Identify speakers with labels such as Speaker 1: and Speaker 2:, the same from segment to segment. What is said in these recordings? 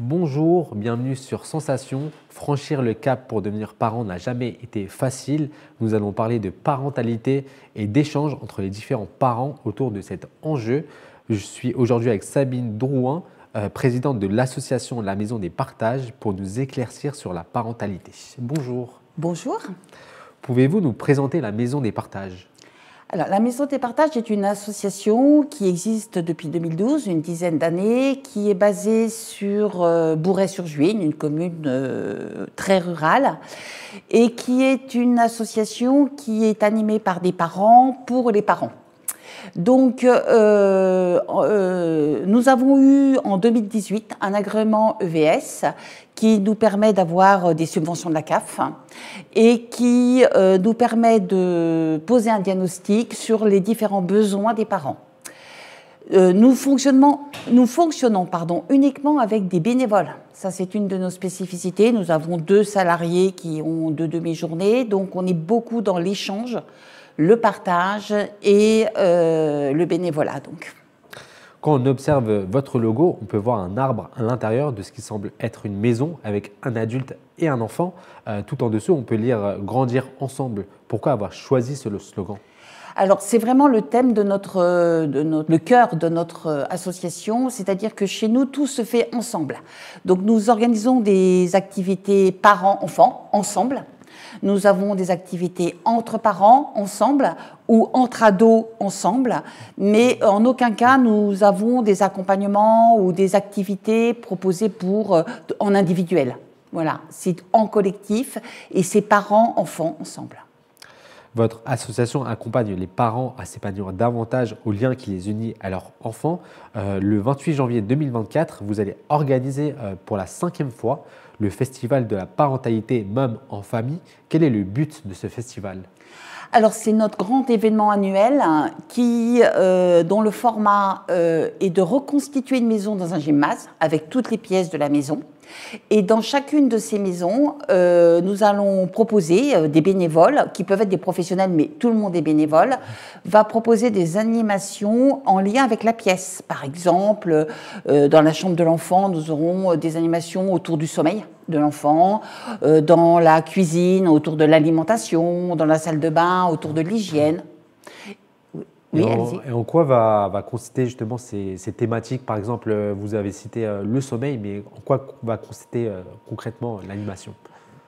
Speaker 1: Bonjour, bienvenue sur Sensation. Franchir le cap pour devenir parent n'a jamais été facile. Nous allons parler de parentalité et d'échanges entre les différents parents autour de cet enjeu. Je suis aujourd'hui avec Sabine Drouin, présidente de l'association La Maison des Partages, pour nous éclaircir sur la parentalité. Bonjour.
Speaker 2: Bonjour.
Speaker 1: Pouvez-vous nous présenter la Maison des Partages ?
Speaker 2: Alors, la Maison des Partages est une association qui existe depuis 2012, une dizaine d'années, qui est basée sur Bourret-sur-Juine, une commune très rurale, et qui est une association qui est animée par des parents pour les parents. Donc, nous avons eu en 2018 un agrément EVS qui nous permet d'avoir des subventions de la CAF et qui nous permet de poser un diagnostic sur les différents besoins des parents. Nous fonctionnons uniquement avec des bénévoles. Ça, c'est une de nos spécificités. Nous avons 2 salariés qui ont 2 demi-journées, donc on est beaucoup dans l'échange, le partage et le bénévolat. Donc.
Speaker 1: Quand on observe votre logo, on peut voir un arbre à l'intérieur de ce qui semble être une maison avec un adulte et un enfant. Tout en dessous, on peut lire « Grandir ensemble ». Pourquoi avoir choisi ce slogan ?
Speaker 2: Alors, c'est vraiment le thème le cœur de notre association, c'est-à-dire que chez nous, tout se fait ensemble. Donc, nous organisons des activités parents-enfants ensemble. Nous avons des activités entre parents ensemble ou entre ados ensemble, mais en aucun cas nous avons des accompagnements ou des activités proposées en individuel. Voilà, c'est en collectif et c'est parents-enfants ensemble.
Speaker 1: Votre association accompagne les parents à s'épanouir davantage aux liens qui les unissent à leurs enfants. Le 28 janvier 2024, vous allez organiser pour la 5e fois le festival de la parentalité Mum en famille. Quel est le but de ce festival ?
Speaker 2: Alors, c'est notre grand événement annuel dont le format est de reconstituer une maison dans un gymnase avec toutes les pièces de la maison. Et dans chacune de ces maisons, nous allons proposer des bénévoles, qui peuvent être des professionnels, mais tout le monde est bénévole, va proposer des animations en lien avec la pièce. Par exemple, dans la chambre de l'enfant, nous aurons des animations autour du sommeil de l'enfant, dans la cuisine, autour de l'alimentation, dans la salle de bain, autour de l'hygiène.
Speaker 1: Oui, et en quoi va consister justement ces thématiques ? Par exemple, vous avez cité le sommeil, mais en quoi va consister concrètement l'animation ?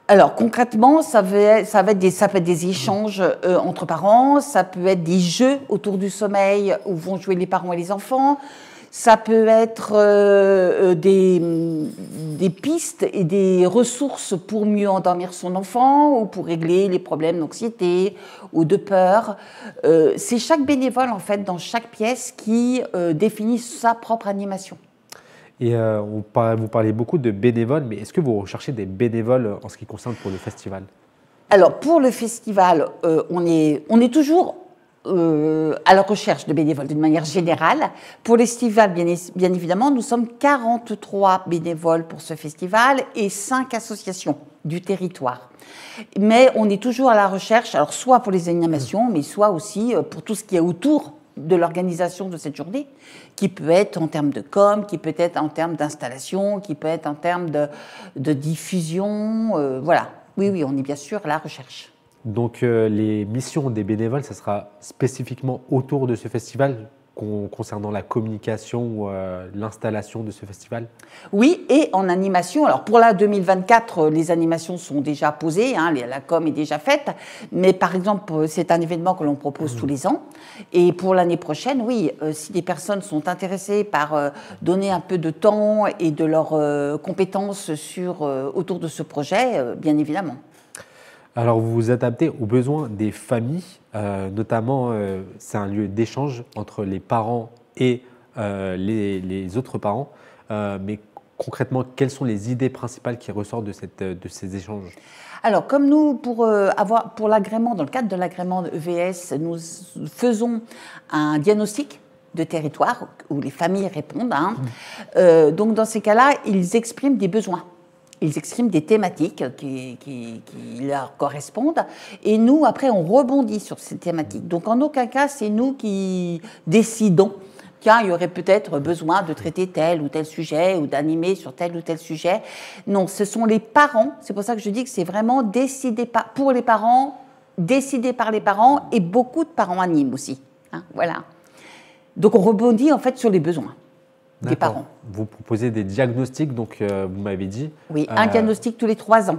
Speaker 2: Alors concrètement, ça peut être des échanges entre parents, ça peut être des jeux autour du sommeil où vont jouer les parents et les enfants. Ça peut être des pistes et des ressources pour mieux endormir son enfant ou pour régler les problèmes d'anxiété ou de peur. C'est chaque bénévole, en fait, dans chaque pièce qui définit sa propre animation.
Speaker 1: Et vous parlez beaucoup de bénévoles, mais est-ce que vous recherchez des bénévoles en ce qui concerne pour le festival ?
Speaker 2: Alors, pour le festival, on est toujours à la recherche de bénévoles d'une manière générale. Pour le festival, bien évidemment, nous sommes 43 bénévoles pour ce festival et 5 associations du territoire. Mais on est toujours à la recherche, alors soit pour les animations, mais soit aussi pour tout ce qui est autour de l'organisation de cette journée, qui peut être en termes de com, qui peut être en termes d'installation, qui peut être en termes de diffusion. Voilà. Oui, on est bien sûr à la recherche.
Speaker 1: Donc les missions des bénévoles, ça sera spécifiquement autour de ce festival concernant la communication ou l'installation de ce festival ?
Speaker 2: Oui, et en animation. Alors pour la 2024, les animations sont déjà posées, la com est déjà faite, mais par exemple, c'est un événement que l'on propose tous les ans. Et pour l'année prochaine, oui, si des personnes sont intéressées par donner un peu de temps et de leurs compétences autour de ce projet, bien évidemment.
Speaker 1: Alors, vous vous adaptez aux besoins des familles, notamment, c'est un lieu d'échange entre les parents et les autres parents. Mais concrètement, quelles sont les idées principales qui ressortent de ces échanges ?
Speaker 2: Alors, comme nous, pour l'agrément, dans le cadre de l'agrément de EVS, nous faisons un diagnostic de territoire où les familles répondent. Donc, dans ces cas-là, ils expriment des besoins. Ils expriment des thématiques qui leur correspondent et nous, après, on rebondit sur ces thématiques. Donc, en aucun cas, c'est nous qui décidons tiens, il y aurait peut-être besoin de traiter tel ou tel sujet ou d'animer sur tel ou tel sujet. Non, ce sont les parents. C'est pour ça que je dis que c'est vraiment décidé pour les parents, décidé par les parents, et beaucoup de parents animent aussi. Hein, voilà. Donc on rebondit en fait sur les besoins des parents.
Speaker 1: Vous proposez des diagnostics, donc vous m'avez dit.
Speaker 2: Oui, un diagnostic tous les 3 ans.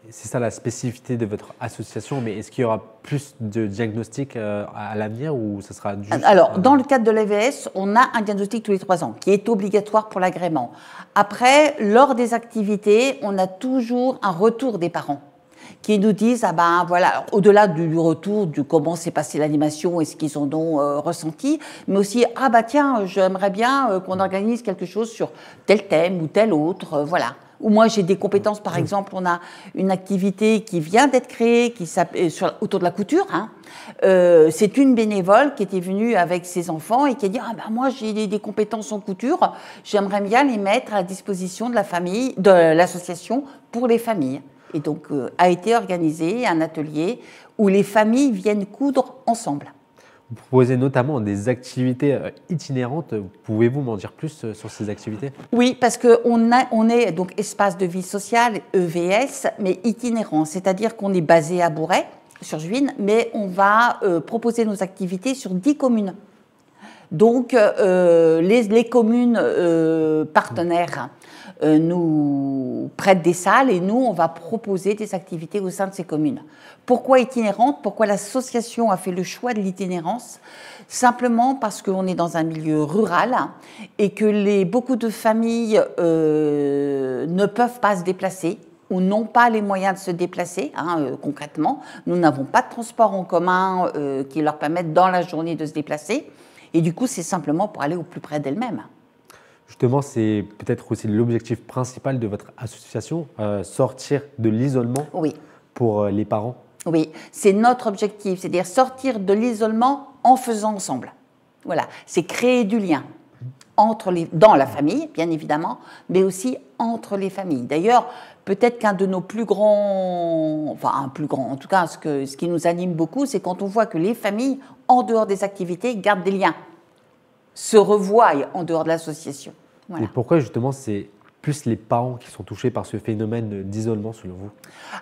Speaker 1: C'est ça la spécificité de votre association, mais est-ce qu'il y aura plus de diagnostics à l'avenir ou ce sera juste…
Speaker 2: Alors, dans le cadre de l'AVS, on a un diagnostic tous les 3 ans qui est obligatoire pour l'agrément. Après, lors des activités, on a toujours un retour des parents qui nous disent, ah ben voilà, au-delà du retour, du comment s'est passée l'animation et ce qu'ils en ont ressenti, mais aussi, ah bah tiens, j'aimerais bien qu'on organise quelque chose sur tel thème ou tel autre, voilà. Ou moi j'ai des compétences, par exemple, on a une activité qui vient d'être créée autour de la couture. Hein. C'est une bénévole qui était venue avec ses enfants et qui a dit, ah ben moi j'ai des compétences en couture, j'aimerais bien les mettre à la disposition de la famille, de l'association pour les familles. Et donc a été organisé un atelier où les familles viennent coudre ensemble.
Speaker 1: Vous proposez notamment des activités itinérantes. Pouvez-vous m'en dire plus sur ces activités?
Speaker 2: Oui, parce qu'on est donc espace de vie sociale, EVS, mais itinérant. C'est-à-dire qu'on est basé à Bourret, sur Juine, mais on va proposer nos activités sur 10 communes. Donc, les communes partenaires nous prêtent des salles et nous, on va proposer des activités au sein de ces communes. Pourquoi itinérante? Pourquoi l'association a fait le choix de l'itinérance? Simplement parce qu'on est dans un milieu rural et que beaucoup de familles ne peuvent pas se déplacer ou n'ont pas les moyens de se déplacer, concrètement. Nous n'avons pas de transport en commun qui leur permette dans la journée de se déplacer. Et du coup, c'est simplement pour aller au plus près d'elles-mêmes.
Speaker 1: Justement, c'est peut-être aussi l'objectif principal de votre association, sortir de l'isolement pour les parents.
Speaker 2: Oui, c'est notre objectif, c'est-à-dire sortir de l'isolement en faisant ensemble. Voilà, c'est créer du lien dans la famille, bien évidemment, mais aussi entre les familles. D'ailleurs, peut-être qu'un de nos plus grands, en tout cas, ce qui nous anime beaucoup, c'est quand on voit que les familles, en dehors des activités, gardent des liens, se revoient en dehors de l'association. Voilà.
Speaker 1: Et pourquoi justement c'est plus les parents qui sont touchés par ce phénomène d'isolement selon vous?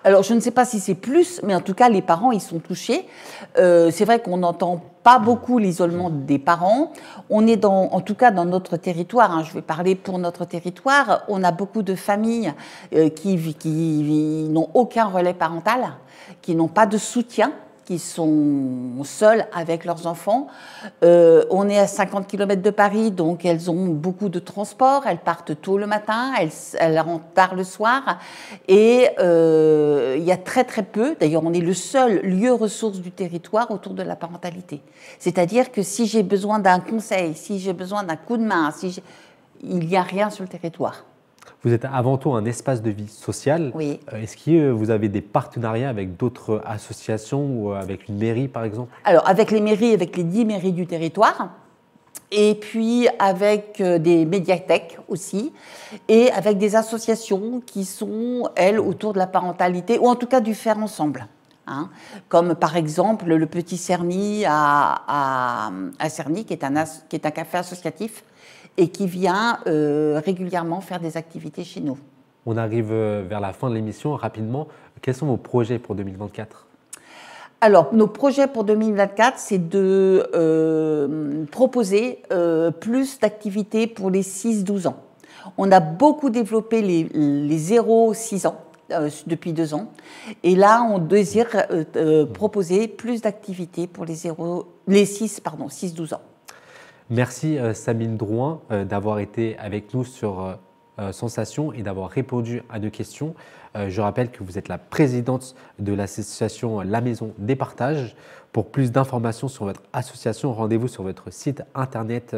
Speaker 2: Alors je ne sais pas si c'est plus, mais en tout cas les parents ils sont touchés. C'est vrai qu'on n'entend pas beaucoup l'isolement des parents. On est en tout cas dans notre territoire, je vais parler pour notre territoire, on a beaucoup de familles qui n'ont aucun relais parental, qui n'ont pas de soutien, qui sont seules avec leurs enfants. On est à 50 km de Paris, donc elles ont beaucoup de transport. Elles partent tôt le matin, elles rentrent tard le soir. Et il y a très très peu, d'ailleurs on est le seul lieu ressource du territoire autour de la parentalité. C'est-à-dire que si j'ai besoin d'un conseil, si j'ai besoin d'un coup de main, il n'y a rien sur le territoire.
Speaker 1: Vous êtes avant tout un espace de vie social.
Speaker 2: Oui.
Speaker 1: Est-ce que vous avez des partenariats avec d'autres associations ou avec une mairie, par exemple?
Speaker 2: Alors, avec les mairies, avec les 10 mairies du territoire, et puis avec des médiathèques aussi, et avec des associations qui sont, elles, autour de la parentalité, ou en tout cas du faire ensemble. Comme par exemple le Petit Cerny à Cerny, qui est un café associatif, et qui vient régulièrement faire des activités chez nous.
Speaker 1: On arrive vers la fin de l'émission. Rapidement, quels sont vos projets pour 2024 ?
Speaker 2: Alors, nos projets pour 2024, c'est de proposer plus d'activités pour les 6-12 ans. On a beaucoup développé les 0-6 ans depuis 2 ans. Et là, on désire proposer plus d'activités pour les 6-12 ans.
Speaker 1: Merci Sabine Drouin d'avoir été avec nous sur Sensation et d'avoir répondu à nos questions. Je rappelle que vous êtes la présidente de l'association La Maison des Partages. Pour plus d'informations sur votre association, rendez-vous sur votre site internet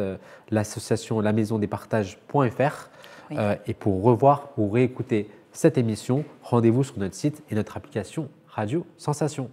Speaker 1: l'association lamaisondespartages.fr. Oui. Et pour revoir ou réécouter cette émission, rendez-vous sur notre site et notre application Radio Sensation.